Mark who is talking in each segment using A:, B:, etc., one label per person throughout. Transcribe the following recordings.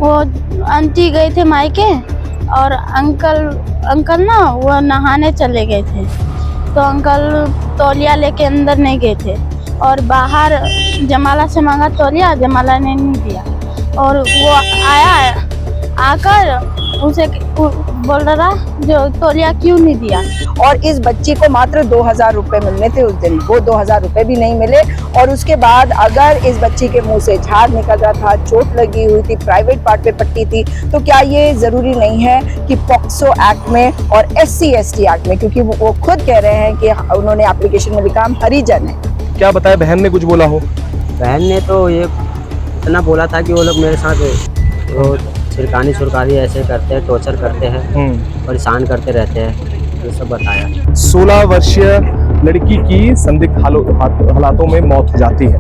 A: वो आंटी गए थे मायके और अंकल ना वो नहाने चले गए थे, तो अंकल तौलिया लेके अंदर नहीं गए थे और बाहर जमाला से मांगा तौलिया, जमाला ने नहीं दिया और वो आया आकर उसे बोल रहा जो तौलिया क्यों नहीं दिया।
B: और इस बच्ची को मात्र 2000 रुपए मिलने थे उस दिन, वो 2000 रुपए भी नहीं मिले। और उसके बाद अगर इस बच्ची के मुंह से झाग निकल रहा था, चोट लगी हुई थी, प्राइवेट पार्ट पे पट्टी थी, तो क्या ये जरूरी नहीं है कि पॉक्सो एक्ट में और SC/ST एक्ट में, क्योंकि वो खुद कह रहे हैं कि उन्होंने एप्लीकेशन में लिखा हम हरिजन है।
C: क्या बताया, बहन ने कुछ बोला हो?
D: बहन ने तो ये इतना बोला था कि वो लोग मेरे साथ वो छिड़कानी छुड़कानी ऐसे करते हैं, टॉर्चर करते हैं, परेशान करते रहते हैं, ये सब बताया।
C: 16 वर्षीय लड़की की संदिग्ध हालातों में मौत हो जाती है।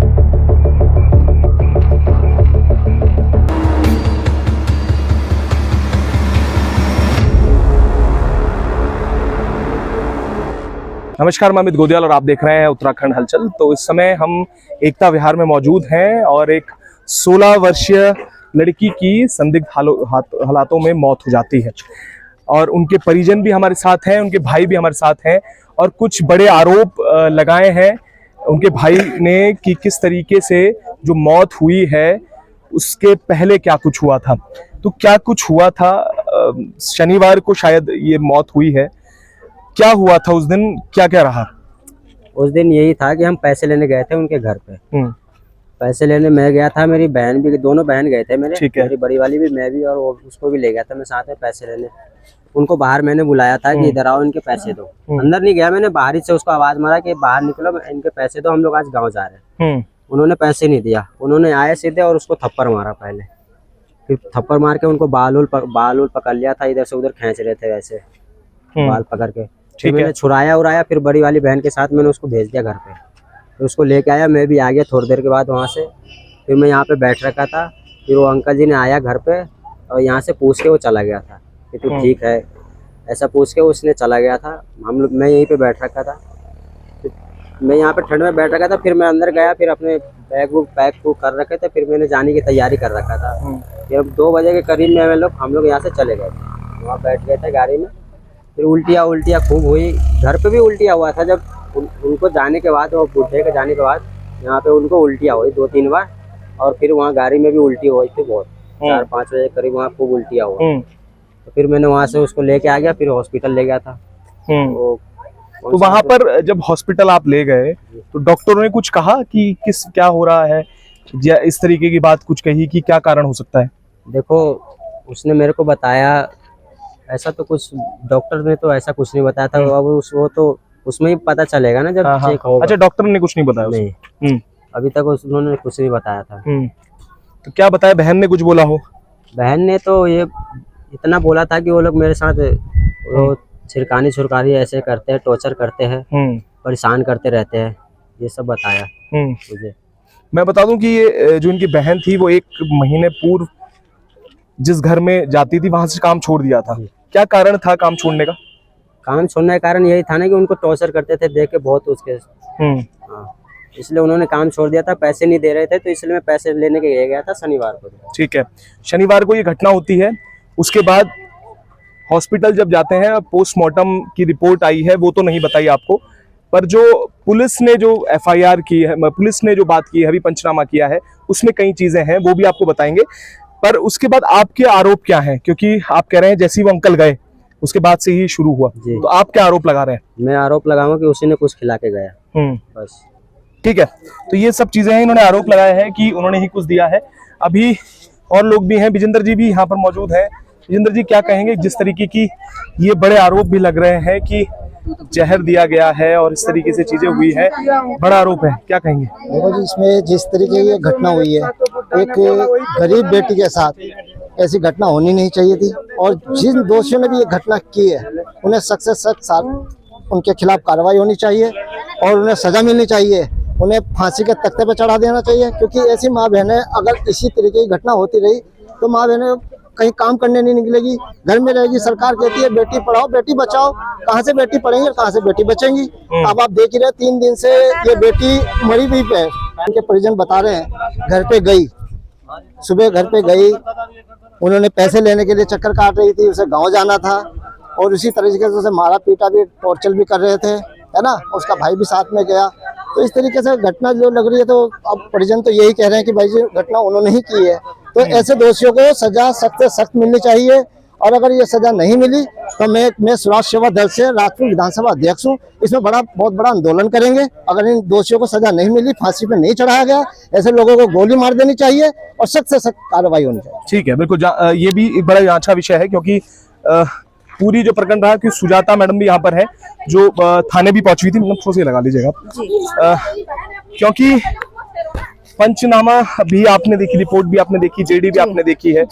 C: नमस्कार, मैं अमित गोदियाल और आप देख रहे हैं उत्तराखंड हलचल। तो इस समय हम एकता विहार में मौजूद हैं और एक 16 वर्षीय लड़की की संदिग्ध हालातों में मौत हो जाती है और उनके परिजन भी हमारे साथ हैं, उनके भाई भी हमारे साथ हैं और कुछ बड़े आरोप लगाए हैं उनके भाई ने कि किस तरीके से जो मौत हुई है उसके पहले क्या कुछ हुआ था। तो क्या कुछ हुआ था, शनिवार को शायद ये मौत हुई है, क्या हुआ था उस दिन, क्या क्या रहा?
D: उस दिन यही था कि हम पैसे लेने गए थे उनके घर पे। पैसे लेने मैं गया था, मेरी बहन भी, दोनों बहन गए थे मेरे, मेरी बड़ी वाली भी, मैं भी, और उसको भी ले गया था मैं साथ में पैसे लेने। उनको बाहर मैंने बुलाया था कि इधर आओ, इनके पैसे दो। अंदर नहीं गया मैंने, बाहर ही से उसको आवाज मारा कि बाहर निकलो, इनके पैसे दो, हम लोग आज गाँव जा रहे हैं। उन्होंने पैसे नहीं दिया, उन्होंने आए सीधे और उसको थप्पड़ मारा पहले, फिर थप्पड़ मार के उनको बाल उल पकड़ लिया था, इधर से उधर खींच रहे थे वैसे बाल पकड़ के। फिर मैंने छुड़ाया उड़ाया, फिर बड़ी वाली बहन के साथ मैंने उसको भेज दिया घर पे, फिर उसको लेके आया, मैं भी आ गया थोड़ी देर के बाद वहाँ से। फिर मैं यहाँ पे बैठ रखा था, फिर वो अंकल जी ने आया घर पे और यहाँ से पूछ के वो चला गया था कि तू ठीक है, ऐसा पूछ के उसने चला गया था। मैं यहीं पे बैठ रखा था, मैं यहाँ पे ठंड में बैठ रखा था। फिर मैं अंदर गया, फिर अपने बैग वूग पैक कर रखे थे, फिर मैंने जाने की तैयारी कर रखा था। फिर 2 बजे के करीब में हम लोग यहाँ से चले गए थे, वहाँ बैठ गए थे गाड़ी में। फिर उल्टियाँ खूब हुई, घर पे भी उल्टियाँ हुआ था। जब उनको जाने के बाद, वो बूढ़े के जाने के बाद यहाँ पे उनको उल्टियाँ हुई 2-3 बार, और फिर वहाँ गाड़ी में भी उल्टी हुई थी बहुत, 4-5 बजे के करीब वहाँ खूब उल्टियाँ हुआ। तो फिर मैंने वहाँ से उसको लेके आ गया, फिर हॉस्पिटल ले गया था।
C: तो वहाँ पर जब हॉस्पिटल आप ले गए तो डॉक्टरों ने कुछ कहा कि क्या हो रहा है, या इस तरीके की बात कुछ कही कि क्या कारण हो सकता है?
D: देखो, उसने मेरे को बताया ऐसा, तो कुछ डॉक्टर ने तो ऐसा कुछ नहीं बताया था। अब वो तो उसमें ही पता चलेगा ना जब चेक होगा।
C: अच्छा, डॉक्टर ने कुछ नहीं बताया?
D: नहीं, अभी तक उन्होंने कुछ नहीं बताया था।
C: तो क्या बताया, बहन ने कुछ बोला हो?
D: बहन ने तो ये इतना बोला था कि वो लोग मेरे साथ वो छिड़कानी छुड़कानी ऐसे करते हैं, टॉर्चर करते हैं, परेशान करते रहते हैं, ये सब बताया मुझे।
C: मैं बता दूं कि ये जो इनकी बहन थी वो 1 महीने पूर्व जिस घर में जाती थी वहां से काम छोड़ दिया था। क्या कारण था काम छोड़ने का?
D: काम छोड़ने का कारण यही था ना कि उनको टॉर्चर करते थे, देख के बहुत उसके। हाँ, इसलिए उन्होंने काम छोड़ दिया था, पैसे नहीं दे रहे थे, तो इसलिए मैं पैसे लेने के लिए गया था शनिवार को।
C: ठीक है, शनिवार को ये घटना होती है। उसके बाद हॉस्पिटल जब जाते हैं, पोस्टमार्टम की रिपोर्ट आई है, वो तो नहीं बताई आपको, पर जो पुलिस ने जो FIR की है, पुलिस ने जो बात की है, अभी पंचनामा किया है, उसमें कई चीजें हैं, वो भी आपको बताएंगे। पर उसके बाद आपके आरोप क्या हैं, क्योंकि आप कह रहे हैं जैसे ही वो अंकल गए उसके बाद से ही शुरू हुआ, तो आप क्या आरोप लगा रहे हैं?
D: मैं आरोप लगाऊंगा कि उसी ने कुछ खिला के गया, बस।
C: ठीक है, तो ये सब चीजें हैं, इन्होंने आरोप लगाया है कि उन्होंने ही कुछ दिया है। अभी और लोग भी हैं, विजेंद्र जी भी यहाँ पर मौजूद हैं। विजेंद्र जी, क्या कहेंगे, जिस तरीके की ये बड़े आरोप भी लग रहे हैं कि जहर दिया गया है और इस तरीके से चीजें हुई है, बड़ा आरोप है, क्या कहेंगे?
E: देखो जी, इसमें जिस तरीके की घटना हुई है, एक गरीब बेटी के साथ ऐसी घटना होनी नहीं चाहिए थी, और जिन दोषियों ने भी ये घटना की है उन्हें सख्त से सख्त उनके खिलाफ कार्रवाई होनी चाहिए और उन्हें सजा मिलनी चाहिए, उन्हें फांसी के तख्ते पर चढ़ा देना चाहिए। क्योंकि ऐसी माँ बहनें अगर इसी तरीके की घटना होती रही तो माँ बहनें कहीं काम करने नहीं निकलेगी, घर में रहेगी। सरकार कहती है बेटी पढ़ाओ बेटी बचाओ, कहाँ से बेटी पढ़ेंगी और कहाँ से बेटी बचेंगी? अब आप देख ही रहे, 3 दिन से ये बेटी मरी हुई पे, उनके परिजन बता रहे हैं घर पे गई, सुबह घर पे गई, उन्होंने पैसे लेने के लिए चक्कर काट रही थी, उसे गांव जाना था और उसी तरीके से उसे मारा पीटा भी, टॉर्चर भी कर रहे थे, है ना। उसका भाई भी साथ में गया। तो इस तरीके से घटना जो लग रही है, तो अब परिजन तो यही कह रहे हैं कि भाई जी घटना उन्होंने ही की है। तो ऐसे दोषियों को सजा सख्त से सख्त मिलनी चाहिए। और अगर ये सजा नहीं मिली तो मैं समाज सेवा दल से राजपुर विधानसभा अध्यक्ष हूँ, इसमें बहुत बड़ा आंदोलन करेंगे। अगर इन दोषियों को सजा नहीं मिली, फांसी पे नहीं चढ़ाया गया, ऐसे लोगों को गोली मार देनी चाहिए और सख्त से सख्त कार्रवाई होनी चाहिए।
C: ठीक है, बिल्कुल। ये भी एक बड़ा अच्छा विषय है, क्योंकि पूरी जो प्रकरण रहा कि सुजाता मैडम भी यहाँ पर है, जो थाने भी पहुंची हुई थी। मतलब थोड़ा सा लगा लीजिएगा आप, क्योंकि पंचनामा भी आपने देखी, रिपोर्ट भी आपने देखी, जेडी भी आपने देखी है।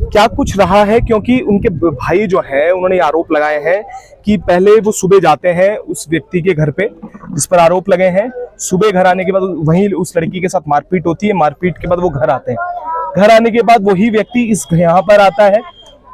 C: क्या कुछ रहा है? क्योंकि उनके भाई जो है उन्होंने आरोप लगाए हैं कि पहले वो सुबह जाते हैं उस व्यक्ति के घर पे जिस पर आरोप लगे हैं, सुबह घर आने के बाद वहीं उस लड़की के साथ मारपीट होती है, मारपीट के बाद वो घर आते हैं, घर आने के बाद वही व्यक्ति इस यहाँ पर आता है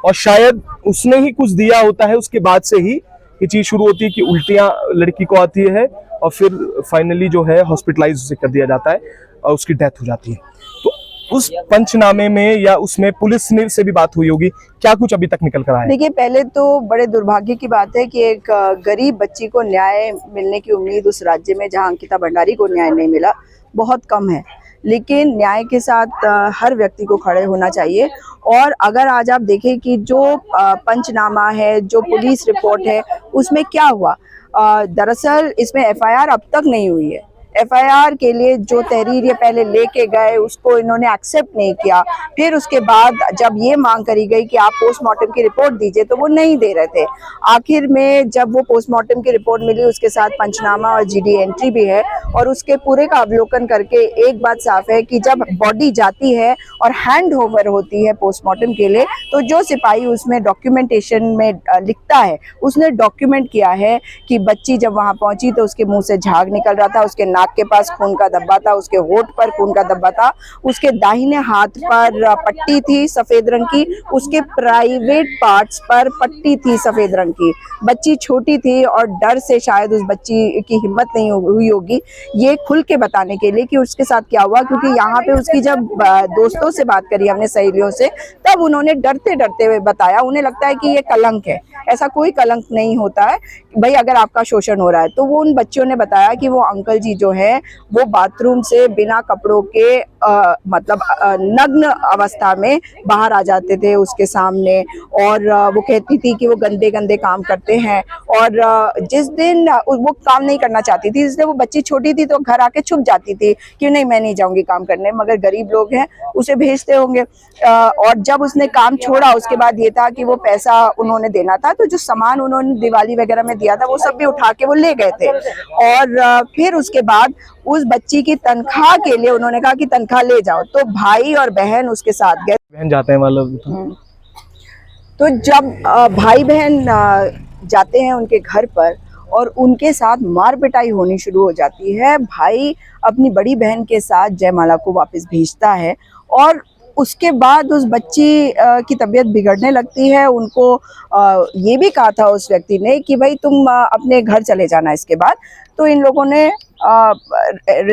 C: और शायद उसने ही कुछ दिया होता है। उसके बाद से ही ये चीज शुरू होती है कि उल्टियां लड़की को आती है और फिर फाइनली जो है हॉस्पिटलाइज उसे कर दिया जाता है और उसकी डेथ हो जाती है। तो उस पंचनामे में या उसमें पुलिस से भी बात हुई होगी, क्या कुछ अभी तक निकल कर आया?
B: देखिए, पहले तो बड़े दुर्भाग्य की बात है कि एक गरीब बच्ची को न्याय मिलने की उम्मीद उस राज्य में जहां अंकिता भंडारी को न्याय नहीं मिला बहुत कम है। लेकिन न्याय के साथ हर व्यक्ति को खड़े होना चाहिए। और अगर आज आप देखें कि जो पंचनामा है, जो पुलिस रिपोर्ट है, उसमें क्या हुआ, दरअसल इसमें एफआईआर अब तक नहीं हुई है। एफआईआर के लिए जो तहरीर ये पहले लेके गए उसको इन्होंने एक्सेप्ट नहीं किया। फिर उसके बाद जब ये मांग करी गई कि आप पोस्टमार्टम की रिपोर्ट दीजिए तो वो नहीं दे रहे थे। आखिर में जब वो पोस्टमार्टम की रिपोर्ट मिली, उसके साथ पंचनामा और जीडी एंट्री भी है, और उसके पूरे का अवलोकन करके एक बात साफ है कि जब बॉडी जाती है और हैंड ओवर होती है पोस्टमार्टम के लिए, तो जो सिपाही उसमें डॉक्यूमेंटेशन में लिखता है, उसने डॉक्यूमेंट किया है कि बच्ची जब वहां पहुंची तो उसके मुंह से झाग निकल रहा था, उसके नाक के पास खून का धब्बा था, उसके होठ पर खून का धब्बा था, उसके दाहिने हाथ पर पट्टी थी सफेद रंग की, उसके प्राइवेट पार्ट्स पर पट्टी थी सफेद रंग की। बच्ची छोटी थी और डर से शायद उस बच्ची की हिम्मत नहीं हुई होगी ये खुल के बताने के लिए कि उसके साथ क्या हुआ, क्योंकि यहाँ पे उसकी जब दोस्तों से बात करी हमने, सहेलियों से, तब उन्होंने डरते डरते हुए बताया। उन्हें लगता है कि ये कलंक है, ऐसा कोई कलंक नहीं होता है भाई अगर आपका शोषण हो रहा है। तो वो उन बच्चियों ने बताया कि वो अंकल जी जो है वो बाथरूम से बिना कपड़ों के मतलब नग्न अवस्था में बाहर आ जाते थे उसके सामने, और वो कहती थी कि वो गंदे गंदे काम करते हैं। और जिस दिन वो काम नहीं करना चाहती थी, इसलिए वो बच्ची छोटी थी तो घर आके छुप जाती थी कि नहीं मैं नहीं जाऊंगी काम करने, मगर गरीब लोग हैं उसे भेजते होंगे। और जब उसने काम छोड़ा उसके बाद ये था कि वो पैसा उन्होंने देना था, तो जो सामान उन्होंने दिवाली वगैरह में दिया था वो सब भी उठा के वो ले गए थे। और फिर उसके बाद उस बच्ची की तनख्वाह के लिए उन्होंने कहा कि तनख्वाह ले जाओ, तो भाई और बहन उसके साथ गए।
C: बहन जाते हैं मतलब,
B: तो जब भाई बहन जाते हैं उनके घर पर और उनके साथ मार पिटाई होनी शुरू हो जाती है। भाई अपनी बड़ी बहन के साथ जयमाला को वापस भेजता है और उसके बाद उस बच्ची की तबीयत बिगड़ने लगती है। उनको ये भी कहा था उस व्यक्ति ने कि भाई तुम अपने घर चले जाना इसके बाद। तो इन लोगों ने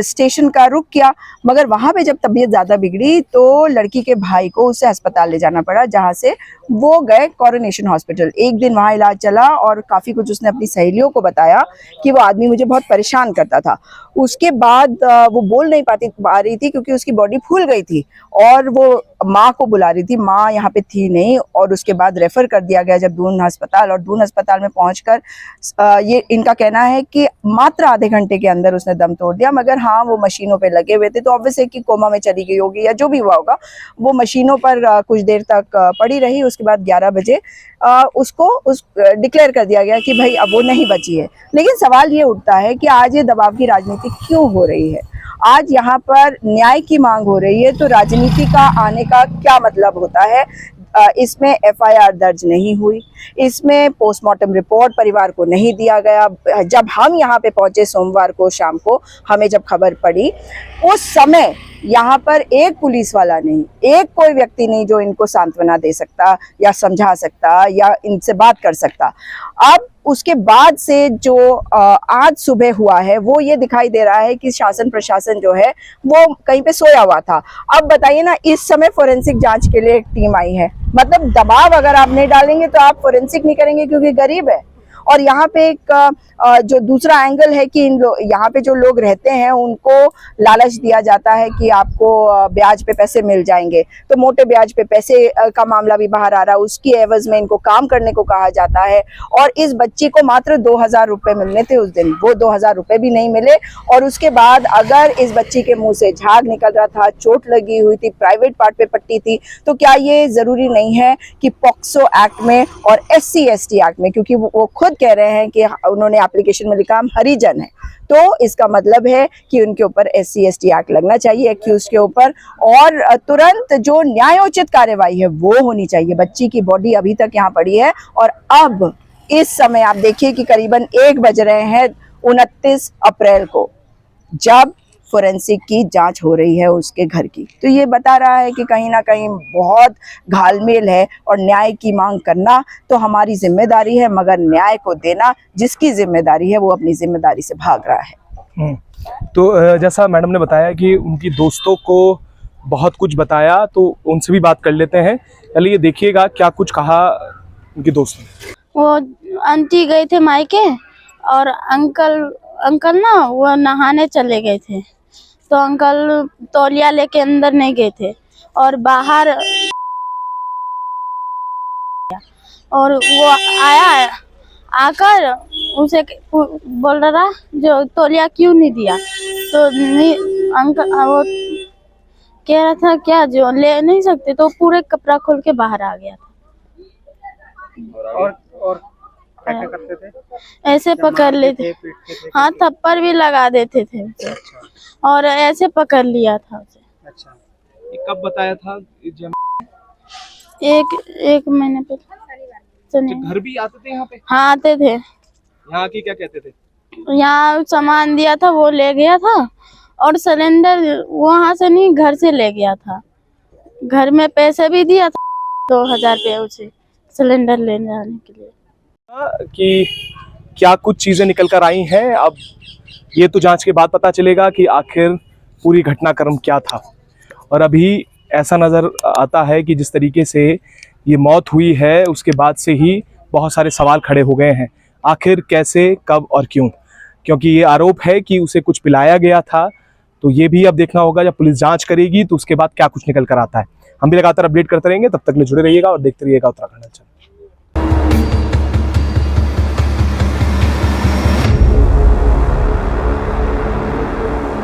B: स्टेशन का रुख किया, मगर वहाँ पे जब तबीयत ज़्यादा बिगड़ी तो लड़की के भाई को उसे अस्पताल ले जाना पड़ा, जहाँ से वो गए कोरोनेशन हॉस्पिटल। एक दिन वहाँ इलाज चला और काफ़ी कुछ उसने अपनी सहेलियों को बताया कि वो आदमी मुझे बहुत परेशान करता था। उसके बाद वो बोल नहीं पा रही थी क्योंकि उसकी बॉडी फूल गई थी और वो माँ को बुला रही थी, माँ यहाँ पे थी नहीं। और उसके बाद रेफ़र कर दिया गया जब दून अस्पताल, और दून अस्पताल में पहुँचकर ये इनका कहना है कि मात्र आधे घंटे के अंदर उसने दम तोड़ दिया। मगर हाँ, वो मशीनों पे लगे हुए थे तो ऑब्वियस है कि कोमा में चली गई होगी या जो भी हुआ होगा। वो मशीनों पर कुछ देर तक पड़ी रही। उसके बाद 11 बजे उसको डिक्लेयर कर दिया गया कि भाई अब वो नहीं बची है। लेकिन सवाल ये उठता है कि आज ये दबाव की राजनीति क्यों हो रही है? आज यहाँ पर न्याय की मांग हो रही है तो राजनीति का आने का क्या मतलब होता है? इसमें एफआईआर दर्ज नहीं हुई, इसमें पोस्टमार्टम रिपोर्ट परिवार को नहीं दिया गया। जब हम यहाँ पे पहुँचे सोमवार को शाम को, हमें जब खबर पड़ी उस समय यहाँ पर एक पुलिस वाला नहीं, एक कोई व्यक्ति नहीं जो इनको सांत्वना दे सकता या समझा सकता या इनसे बात कर सकता। अब उसके बाद से जो आज सुबह हुआ है वो ये दिखाई दे रहा है कि शासन प्रशासन जो है वो कहीं पे सोया हुआ था। अब बताइए ना, इस समय फोरेंसिक जांच के लिए एक टीम आई है, मतलब दबाव अगर आप नहीं डालेंगे तो आप फोरेंसिक नहीं करेंगे क्योंकि गरीब है। और यहाँ पे एक जो दूसरा एंगल है कि यहाँ पे जो लोग रहते हैं उनको लालच दिया जाता है कि आपको ब्याज पे पैसे मिल जाएंगे, तो मोटे ब्याज पे पैसे का मामला भी बाहर आ रहा है। उसकी एवज में इनको काम करने को कहा जाता है और इस बच्ची को मात्र 2000 रुपए मिलने थे उस दिन, वो 2000 रुपए भी नहीं मिले। और उसके बाद अगर इस बच्ची के मुंह से झाग निकल रहा था, चोट लगी हुई थी, प्राइवेट पार्ट पे पट्टी थी, तो क्या ये जरूरी नहीं है कि पॉक्सो एक्ट में और SC ST एक्ट में, क्योंकि वो खुद कह रहे हैं कि उन्होंने एप्लीकेशन में लिखा हम हरिजन है, तो इसका मतलब है कि उनके ऊपर SC ST एक्ट लगना चाहिए एक्यूज के ऊपर और तुरंत जो न्यायोचित कार्यवाही है वो होनी चाहिए। बच्ची की बॉडी अभी तक यहाँ पड़ी है और अब इस समय आप देखिए कि करीबन 1 बज रहे हैं 29 अप्रैल को, जब फोरेंसिक की जांच हो रही है उसके घर की। तो ये बता रहा है कि कहीं ना कहीं बहुत घालमेल है और न्याय की मांग करना तो हमारी जिम्मेदारी है, मगर न्याय को देना जिसकी जिम्मेदारी है वो अपनी जिम्मेदारी से भाग रहा है।
C: तो जैसा मैडम ने बताया कि उनकी दोस्तों को बहुत कुछ बताया, तो उनसे भी बात कर लेते हैं। पहले ये देखिएगा क्या कुछ कहा उनकी दोस्तों ने।
A: वो आंटी गए थे मायके और अंकल ना वो नहाने चले गए थे, तो अंकल तौलिया लेके अंदर नहीं गए थे और बाहर, और वो आया आकर उसे बोल रहा जो तौलिया क्यों नहीं दिया, तो नहीं अंकल वो कह रहा था क्या जो ले नहीं सकते, तो पूरे कपड़ा खोल के बाहर आ गया था।
F: और क्या करते थे?
A: ऐसे पकड़ लेते, हाँ थप्पड़ भी लगा देते थे उसे, और ऐसे पकड़ लिया था उसे।
F: अच्छा, ये कब बताया था?
A: एक महीने पहले।
F: घर भी आते थे यहाँ पे?
A: हाँ आते थे।
F: यहाँ की क्या कहते थे?
A: यहाँ सामान दिया था वो ले गया था, और सिलेंडर वहाँ से नहीं घर से ले गया था। घर में पैसे भी दिया था 2000 रुपये उसे सिलेंडर लेने जाने के लिए।
C: कि क्या कुछ चीजें निकल कर आई हैं, अब ये तो जांच के बाद पता चलेगा कि आखिर पूरी घटनाक्रम क्या था। और अभी ऐसा नज़र आता है कि जिस तरीके से ये मौत हुई है उसके बाद से ही बहुत सारे सवाल खड़े हो गए हैं, आखिर कैसे, कब और क्यों। क्योंकि ये आरोप है कि उसे कुछ पिलाया गया था, तो ये भी अब देखना होगा जब पुलिस जांच करेगी तो उसके बाद क्या कुछ निकल कर आता है। हम भी लगातार अपडेट करते रहेंगे, तब तक ले जुड़े रहिएगा और देखते रहिएगा उत्तराखंड हलचल।